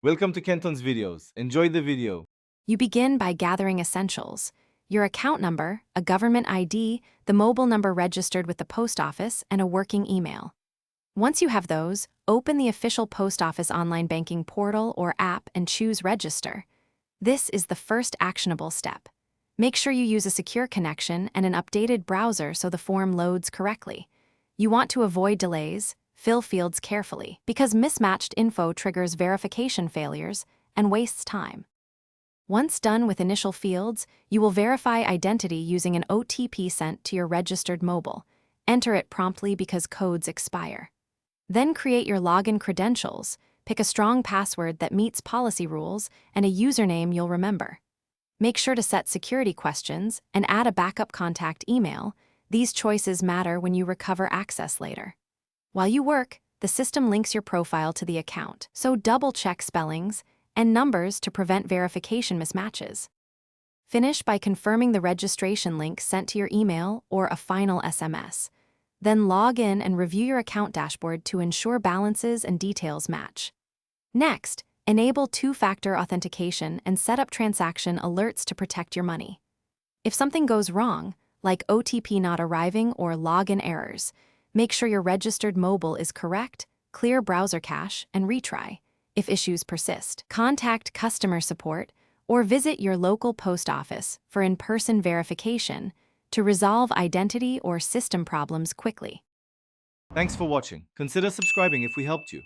Welcome to Kenton's videos. Enjoy the video. You begin by gathering essentials: your account number, a government ID, the mobile number registered with the post office, and a working email. Once you have those, open the official post office online banking portal or app and choose Register. This is the first actionable step. Make sure you use a secure connection and an updated browser so the form loads correctly. You want to avoid delays. Fill fields carefully, because mismatched info triggers verification failures and wastes time. Once done with initial fields, you will verify identity using an OTP sent to your registered mobile. Enter it promptly because codes expire. Then create your login credentials. Pick a strong password that meets policy rules and a username you'll remember. Make sure to set security questions and add a backup contact email. These choices matter when you recover access later. While you work, the system links your profile to the account, so double-check spellings and numbers to prevent verification mismatches. Finish by confirming the registration link sent to your email or a final SMS. Then log in and review your account dashboard to ensure balances and details match. Next, enable two-factor authentication and set up transaction alerts to protect your money. If something goes wrong, like OTP not arriving or login errors, make sure your registered mobile is correct, clear browser cache, and retry. If issues persist, contact customer support or visit your local post office for in-person verification to resolve identity or system problems quickly. Thanks for watching. Consider subscribing if we helped you.